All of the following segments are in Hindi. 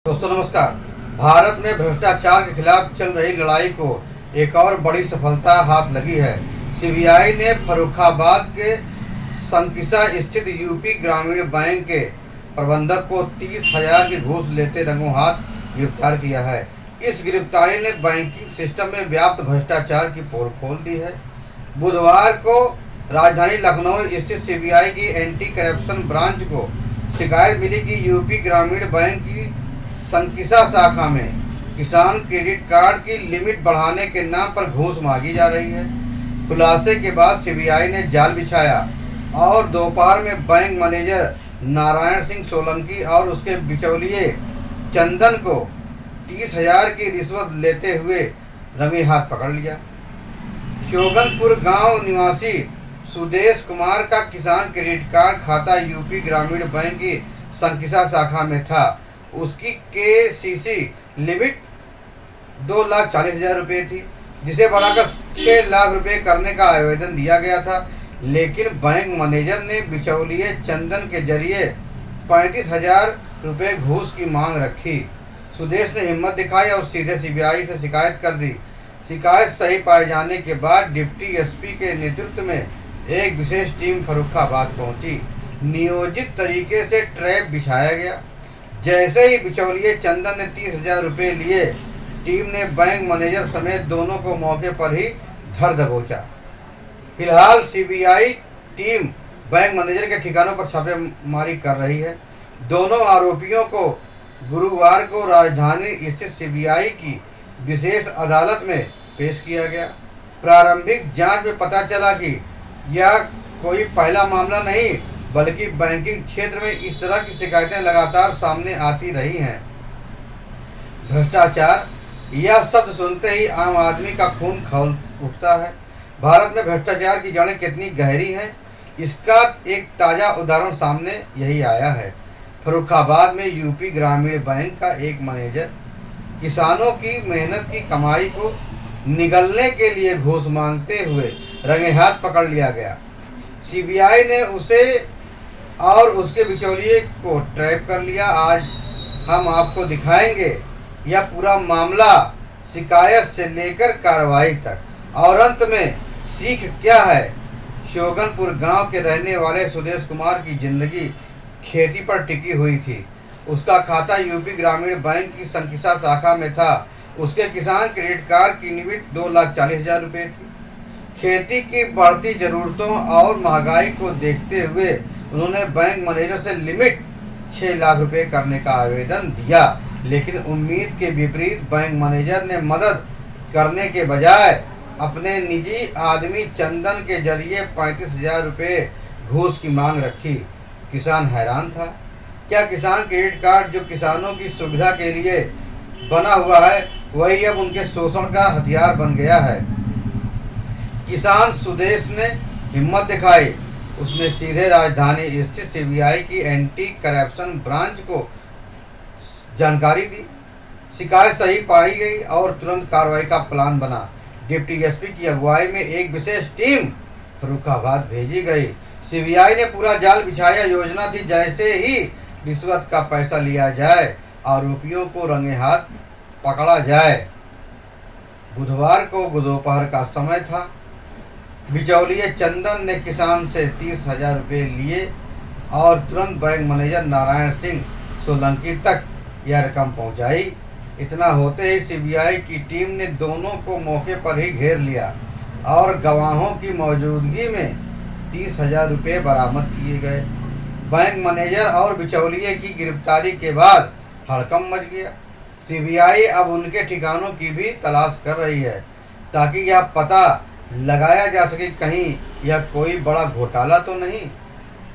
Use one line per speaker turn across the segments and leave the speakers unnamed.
दोस्तों नमस्कार। भारत में भ्रष्टाचार के खिलाफ चल रही लड़ाई को एक और बड़ी सफलता हाथ लगी है। सीबीआई ने फर्रुखाबाद के संकिसा स्थित यूपी ग्रामीण बैंक के प्रबंधक को 30,000 की घूस लेते रंगों हाथ गिरफ्तार किया है। इस गिरफ्तारी ने बैंकिंग सिस्टम में व्याप्त भ्रष्टाचार की पोल खोल दी है। बुधवार को राजधानी लखनऊ स्थित सीबीआई की एंटी करप्शन ब्रांच को शिकायत मिली कि यूपी ग्रामीण बैंक की संकिसा शाखा में किसान क्रेडिट कार्ड की लिमिट बढ़ाने के नाम पर घूस मांगी जा रही है। खुलासे के बाद सीबीआई ने जाल बिछाया और दोपहर में बैंक मैनेजर नारायण सिंह सोलंकी और उसके बिचौलिए चंदन को 30,000 की रिश्वत लेते हुए रंगे हाथ पकड़ लिया। शोगनपुर गांव निवासी सुदेश कुमार का किसान क्रेडिट कार्ड खाता यूपी ग्रामीण बैंक की संकिसा शाखा में था। उसकी केसीसी लिमिट 2,40,000 रुपये थी, जिसे बढ़ाकर 6 लाख रुपये करने का आवेदन दिया गया था। लेकिन बैंक मैनेजर ने बिचौलिए चंदन के जरिए 35,000 रुपये घूस की मांग रखी। सुदेश ने हिम्मत दिखाई और सीधे सीबीआई से शिकायत कर दी। शिकायत सही पाए जाने के बाद डिप्टी एसपी के नेतृत्व में एक विशेष टीम फर्रुखाबाद पहुंची। नियोजित तरीके से ट्रैप बिछाया गया। जैसे ही बिचौलिए चंदन ने 30,000 रुपये लिए, टीम ने बैंक मैनेजर समेत दोनों को मौके पर ही धर दबोचा। फिलहाल सीबीआई टीम बैंक मैनेजर के ठिकानों पर छापेमारी कर रही है। दोनों आरोपियों को गुरुवार को राजधानी स्थित सीबीआई की विशेष अदालत में पेश किया गया। प्रारंभिक जांच में पता चला कि यह कोई पहला मामला नहीं, बल्कि बैंकिंग क्षेत्र में इस तरह की शिकायतें लगातार सामने आती रही हैं। भ्रष्टाचार, यह शब्द सुनते ही आम आदमी का खून खौल उठता है। भारत में भ्रष्टाचार की जड़ें कितनी गहरी हैं, इसका एक ताज़ा उदाहरण सामने यही आया है। फर्रुखाबाद में यूपी ग्रामीण बैंक का एक मैनेजर किसानों की मेहनत की कमाई को निगलने के लिए घूस मांगते हुए रंगे हाथ पकड़ लिया गया। सीबीआई ने उसे और उसके बिचौलिए को ट्रैप कर लिया। आज हम आपको दिखाएंगे यह पूरा मामला, शिकायत से लेकर कार्रवाई तक, और अंत में सीख क्या है। शोगनपुर गांव के रहने वाले सुदेश कुमार की जिंदगी खेती पर टिकी हुई थी। उसका खाता यूपी ग्रामीण बैंक की संकिसा शाखा में था। उसके किसान क्रेडिट कार्ड की लिमिट 2,40,000 रुपये थी। खेती की बढ़ती ज़रूरतों और महंगाई को देखते हुए उन्होंने बैंक मैनेजर से लिमिट 6 लाख रुपये करने का आवेदन दिया। लेकिन उम्मीद के विपरीत बैंक मैनेजर ने मदद करने के बजाय अपने निजी आदमी चंदन के जरिए 35,000 रुपये घूस की मांग रखी। किसान हैरान था। क्या किसान क्रेडिट कार्ड जो किसानों की सुविधा के लिए बना हुआ है, वही अब उनके शोषण का हथियार बन गया है। किसान सुदेश ने हिम्मत दिखाई। उसने सीधे राजधानी स्थित सीबीआई की एंटी करप्शन ब्रांच को जानकारी दी। शिकायत सही पाई गई और तुरंत कार्रवाई का प्लान बना। डिप्टी एसपी की अगुवाई में एक विशेष टीम फर्रुखाबाद भेजी गई। सीबीआई ने पूरा जाल बिछाया। योजना थी जैसे ही रिश्वत का पैसा लिया जाए, आरोपियों को रंगे हाथ पकड़ा जाए। बुधवार को दोपहर का समय था। बिचौलिए चंदन ने किसान से 30,000 रुपये लिए और तुरंत बैंक मैनेजर नारायण सिंह सोलंकी तक यह रकम पहुंचाई। इतना होते ही सीबीआई की टीम ने दोनों को मौके पर ही घेर लिया और गवाहों की मौजूदगी में 30,000 रुपये बरामद किए गए। बैंक मैनेजर और बिचौलिए की गिरफ्तारी के बाद हड़कंप मच गया। सीबीआई अब उनके ठिकानों की भी तलाश कर रही है, ताकि यह पता लगाया जा सके कहीं यह कोई बड़ा घोटाला तो नहीं।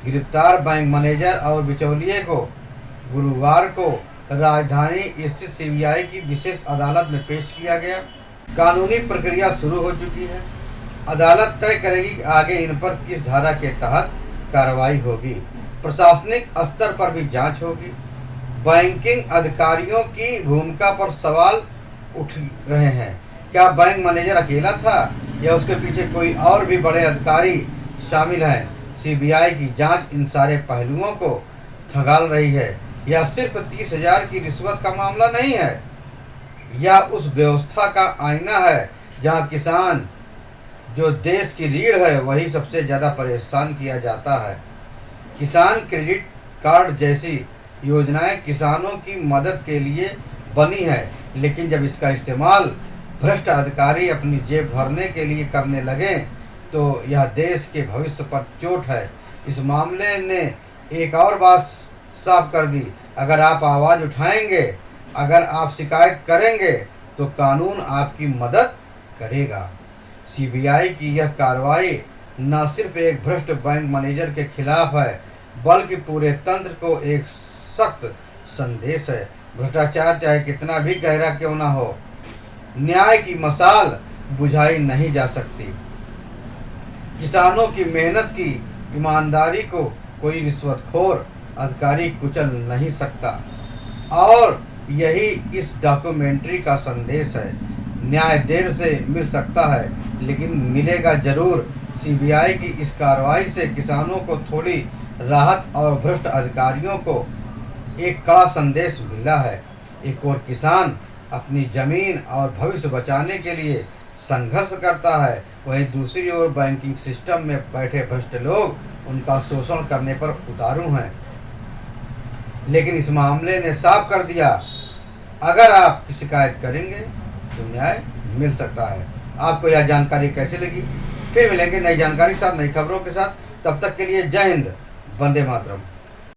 गिरफ्तार बैंक मैनेजर और बिचौलिए को गुरुवार को राजधानी स्थित सीबीआई की विशेष अदालत में पेश किया गया। कानूनी प्रक्रिया शुरू हो चुकी है। अदालत तय करेगी कि आगे इन पर किस धारा के तहत कार्रवाई होगी। प्रशासनिक स्तर पर भी जांच होगी। बैंकिंग अधिकारियों की भूमिका पर सवाल उठ रहे हैं। क्या बैंक मैनेजर अकेला था या उसके पीछे कोई और भी बड़े अधिकारी शामिल हैं? सीबीआई की जांच इन सारे पहलुओं को खंगाल रही है। यह सिर्फ 30,000 की रिश्वत का मामला नहीं है, यह उस व्यवस्था का आईना है जहां किसान, जो देश की रीढ़ है, वही सबसे ज़्यादा परेशान किया जाता है। किसान क्रेडिट कार्ड जैसी योजनाएं किसानों की मदद के लिए बनी है, लेकिन जब इसका इस्तेमाल भ्रष्ट अधिकारी अपनी जेब भरने के लिए करने लगे तो यह देश के भविष्य पर चोट है। इस मामले ने एक और बात साफ कर दी, अगर आप आवाज़ उठाएंगे, अगर आप शिकायत करेंगे तो कानून आपकी मदद करेगा। सीबीआई की यह कार्रवाई न सिर्फ एक भ्रष्ट बैंक मैनेजर के खिलाफ है, बल्कि पूरे तंत्र को एक सख्त संदेश है। भ्रष्टाचार चाहे कितना भी गहरा क्यों ना हो, न्याय की मशाल बुझाई नहीं जा सकती। किसानों की मेहनत की ईमानदारी को कोई रिश्वतखोर अधिकारी कुचल नहीं सकता। और यही इस डॉक्यूमेंट्री का संदेश है। न्याय देर से मिल सकता है, लेकिन मिलेगा जरूर। सीबीआई की इस कार्रवाई से किसानों को थोड़ी राहत और भ्रष्ट अधिकारियों को एक कड़ा संदेश मिला है। एक और किसान अपनी जमीन और भविष्य बचाने के लिए संघर्ष करता है, वहीं दूसरी ओर बैंकिंग सिस्टम में बैठे भ्रष्ट लोग उनका शोषण करने पर उतारू हैं। लेकिन इस मामले ने साफ कर दिया, अगर आप शिकायत करेंगे तो न्याय मिल सकता है। आपको यह जानकारी कैसी लगी? फिर मिलेंगे नई जानकारी के साथ, नई खबरों के साथ। तब तक के लिए जय हिंद, वंदे मातरम।